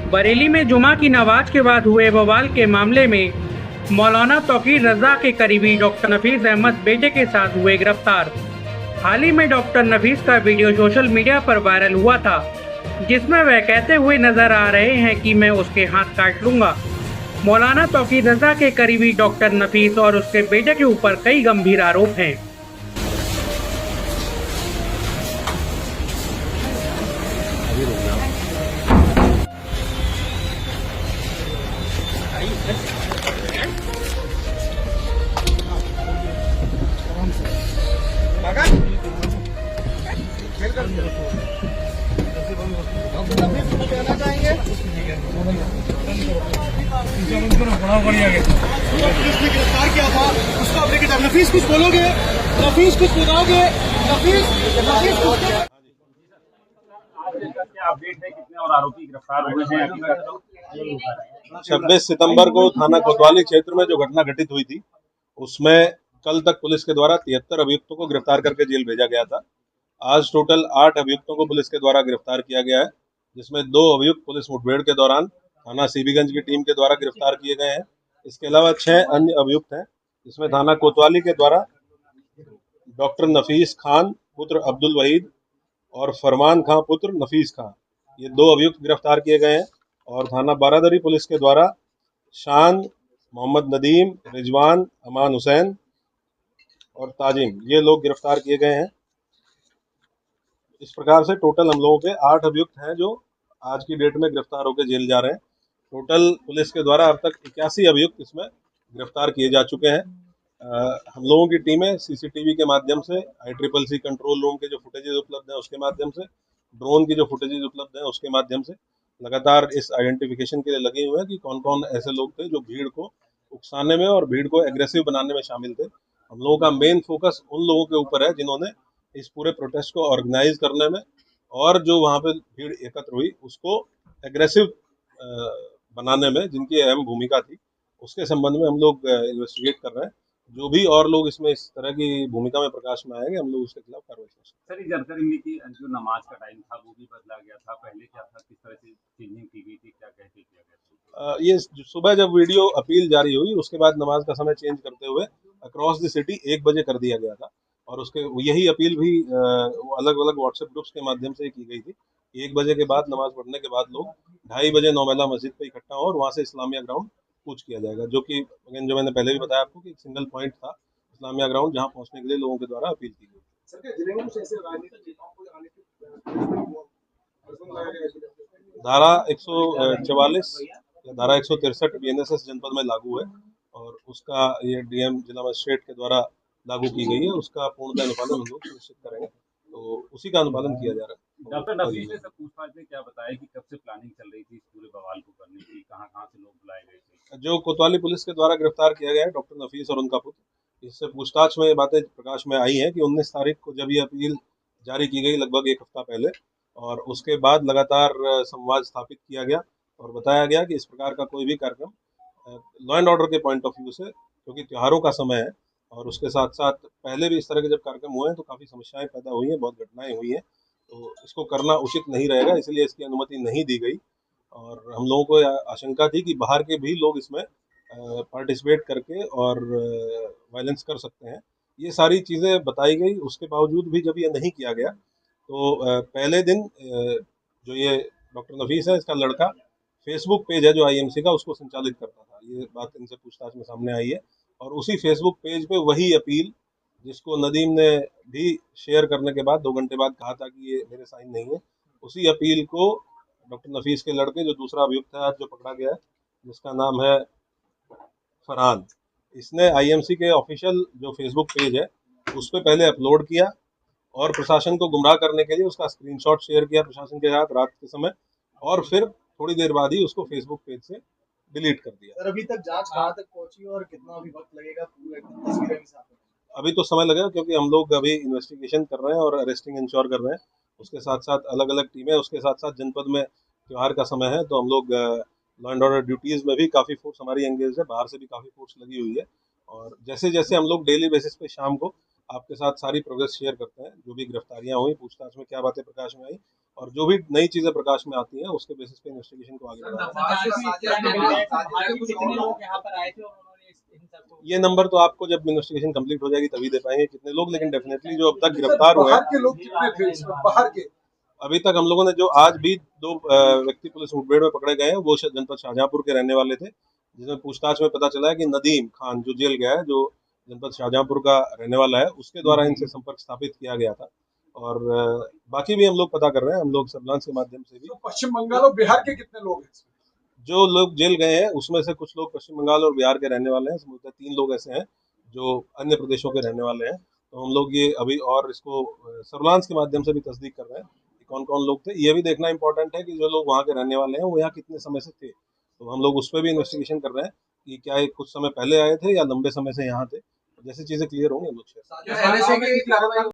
बरेली में जुमा की नमाज के बाद हुए बवाल के मामले में मौलाना तौकीर रजा के करीबी डॉक्टर नफीस अहमद बेटे के साथ हुए गिरफ्तार। हाल ही में डॉक्टर नफीस का वीडियो सोशल मीडिया पर वायरल हुआ था, जिसमें वह कहते हुए नजर आ रहे हैं कि मैं उसके हाथ काट लूंगा। मौलाना तौकीर रजा के करीबी डॉक्टर नफीस और उसके बेटे के ऊपर कई गंभीर आरोप हैं। किसने गिरफ्तार किया था उसको आप लेके जाओ। नफीस कुछ बोलोगे? नफीस कुछ बताओगे? नफीस कुछ क्या अपडेट है? कितने और आरोपी गिरफ्तार हुए हैं अभी तक? 26 सितंबर को थाना कोतवाली क्षेत्र में जो घटना घटित हुई थी, उसमें कल तक पुलिस के द्वारा 73 अभियुक्तों को गिरफ्तार करके जेल भेजा गया था। आज टोटल 8 अभियुक्तों को पुलिस के द्वारा गिरफ्तार किया गया है, जिसमें 2 अभियुक्त पुलिस मुठभेड़ के दौरान थाना सीबीगंज की टीम के द्वारा गिरफ्तार किए गए हैं। इसके अलावा 6 अन्य अभियुक्त हैं, जिसमें थाना कोतवाली के द्वारा डॉक्टर नफीस खान पुत्र अब्दुल वहीद और फरमान खां पुत्र नफीस खां, ये 2 अभियुक्त गिरफ्तार किए गए हैं। और थाना बारादरी पुलिस के द्वारा शान, मोहम्मद नदीम, रिजवान, अमान हुसैन और ताजिम, ये लोग गिरफ्तार किए गए हैं। इस प्रकार से टोटल हम लोगों के 8 अभियुक्त हैं जो आज की डेट में गिरफ्तार होकर जेल जा रहे हैं। टोटल पुलिस के द्वारा अब तक 81 अभियुक्त इसमें गिरफ्तार किए जा चुके हैं। हम लोगों की टीमें सीसीटीवी के माध्यम से, ICCC कंट्रोल रूम के जो फुटेजेज उपलब्ध हैं उसके माध्यम से, ड्रोन की जो फुटेजेज उपलब्ध हैं उसके माध्यम से लगातार इस आइडेंटिफिकेशन के लिए लगे हुए हैं कि कौन कौन ऐसे लोग थे जो भीड़ को उकसाने में और भीड़ को एग्रेसिव बनाने में शामिल थे। हम लोगों का मेन फोकस उन लोगों के ऊपर है जिन्होंने इस पूरे प्रोटेस्ट को ऑर्गेनाइज करने में और जो वहाँ पे भीड़ एकत्र हुई उसको एग्रेसिव बनाने में जिनकी अहम भूमिका थी, उसके संबंध में हम लोग इन्वेस्टिगेट कर रहे हैं। जो भी और लोग इसमें इस तरह की भूमिका में प्रकाश में आएंगे, हम लोग उसके खिलाफ कार्रवाई करेंगे। सर, ये जानकारी मिली कि जो नमाज का टाइम था वो भी बदला गया था, पहले क्या था, किस तरह से चेंजिंग की गई थी, क्या कहते किया गया था? ये सुबह जब वीडियो अपील जारी हुई उसके बाद नमाज का समय चेंज करते हुए अक्रॉस द सिटी 1 बजे कर दिया गया था। और उसके यही अपील भी अलग अलग व्हाट्सएप ग्रुप्स के माध्यम से की गई थी। 1 बजे के बाद नमाज पढ़ने के बाद लोग 2:30 बजे नौमेला मस्जिद पे इकट्ठा हो और वहाँ से इस्लामिया ग्राउंड कूच किया जाएगा, जो कि अगेन जो मैंने पहले भी बताया आपको कि एक सिंगल पॉइंट था इस्लामिया ग्राउंड, जहाँ पहुँचने के लिए लोगों के द्वारा अपील की गई। धारा 144 या धारा 163 BNSS जनपद में लागू है और उसका ये डीएम जिला मजिस्ट्रेट के द्वारा लागू की गई है। उसका पूर्णतः अनुपालन हम लोग सुनिश्चित करेंगे, तो उसी का अनुपालन किया जा रहा है। डॉक्टर नफीस ने सब पूछताछ में क्या बताया कि कब से प्लानिंग चल रही थी इस पूरे बवाल को करने की, कहाँ कहाँ से लोग बुलाए गए थे? जो कोतवाली पुलिस के द्वारा गिरफ्तार किया गया है डॉक्टर नफीस और उनका पुत्र, इससे पूछताछ में ये बातें प्रकाश में आई है कि 19 तारीख को जब ये अपील जारी की गई लगभग 1 हफ्ता पहले, और उसके बाद लगातार संवाद स्थापित किया गया और बताया गया कि इस प्रकार का कोई भी कार्यक्रम लॉ एंड ऑर्डर के पॉइंट ऑफ व्यू से, क्योंकि त्योहारों का समय है और उसके साथ साथ पहले भी इस तरह के जब कार्यक्रम हुए हैं तो काफ़ी समस्याएं पैदा हुई हैं, बहुत घटनाएं हुई हैं, तो इसको करना उचित नहीं रहेगा, इसलिए इसकी अनुमति नहीं दी गई। और हम लोगों को आशंका थी कि बाहर के भी लोग इसमें पार्टिसिपेट करके और वायलेंस कर सकते हैं। ये सारी चीज़ें बताई गई, उसके बावजूद भी जब ये नहीं किया गया तो पहले दिन जो ये डॉक्टर नफीस है, इसका लड़का फेसबुक पेज है जो IMC का, उसको संचालित करता था। ये बात इनसे पूछताछ में सामने आई है और उसी फेसबुक पेज पे वही अपील जिसको नदीम ने भी शेयर करने के बाद 2 घंटे बाद कहा था कि ये मेरे साइन नहीं है, उसी अपील को डॉक्टर नफीस के लड़के, जो दूसरा अभियुक्त है आज जो पकड़ा गया है जिसका नाम है फरहान, इसने IMC के ऑफिशियल जो फेसबुक पेज है उस पर पहले अपलोड किया और प्रशासन को गुमराह करने के लिए उसका स्क्रीनशॉट शेयर किया प्रशासन के साथ रात के समय, और फिर थोड़ी देर बाद ही उसको फेसबुक पेज से डिलीट कर दिया। सर, अभी तक जांच कहाँ तक पहुंची और कितना अभी वक्त लगेगा पूरा एकदम तस्वीरें भी साफ होने में? अभी तो समय लगेगा क्योंकि हम लोग अभी इन्वेस्टिगेशन कर रहे हैं और अरेस्टिंग इंश्योर कर रहे हैं। उसके साथ साथ अलग अलग टीमें, उसके साथ साथ जनपद में त्यौहार का समय है तो हम लोग लॉ एंड ऑर्डर ड्यूटीज़ में भी काफ़ी फोर्स हमारी एंगेज है, बाहर से भी काफ़ी फोर्स लगी हुई है। और जैसे जैसे हम लोग डेली बेसिस पे शाम को आपके साथ सारी प्रोग्रेस शेयर करते हैं, जो भी गिरफ्तारियां हुई, पूछताछ में क्या बातें प्रकाश में आई, और जो भी नई चीजें प्रकाश में आती हैं उसके बेसिस पे इन्वेस्टिगेशन को आगे बढ़ाया। ये नंबर तो आपको जब इन्वेस्टिगेशन कंप्लीट हो जाएगी तभी दे पाएंगे कितने लोग, लेकिन डेफिनेटली जो अब तक गिरफ्तार हुए हैं, बाहर के लोग कितने थे इसमें, बाहर के? अभी तक हम लोगों ने जो आज भी 2 व्यक्ति पुलिस मुठभेड़ में पकड़े गए हैं वो जनपद शाहजहांपुर के रहने वाले थे, जिसमें पूछताछ में पता चला है कि नदीम खान जो जेल गया है, जो जनपद शाहजहांपुर का रहने वाला है, उसके द्वारा इनसे संपर्क स्थापित किया गया था। और बाकी भी हम लोग पता कर रहे हैं, हम लोग सर्विलांस के माध्यम से भी। तो पश्चिम बंगाल और बिहार के कितने लोग हैं इसमें? जो लोग जेल गए हैं उसमें से कुछ लोग पश्चिम बंगाल और बिहार के रहने वाले हैं, समूह 3 लोग ऐसे हैं जो अन्य प्रदेशों के रहने वाले हैं। तो हम लोग ये अभी और इसको सर्विलांस के माध्यम से भी तस्दीक कर रहे हैं कि कौन कौन लोग थे। ये भी देखना इंपॉर्टेंट है कि जो लोग वहाँ के रहने वाले हैं वो यहाँ कितने समय से थे, तो हम लोग उस पर भी इन्वेस्टिगेशन कर रहे हैं कि क्या ये कुछ समय पहले आए थे या लंबे समय से यहाँ थे। जैसी चीजें क्लियर होंगी हम लोग शेयर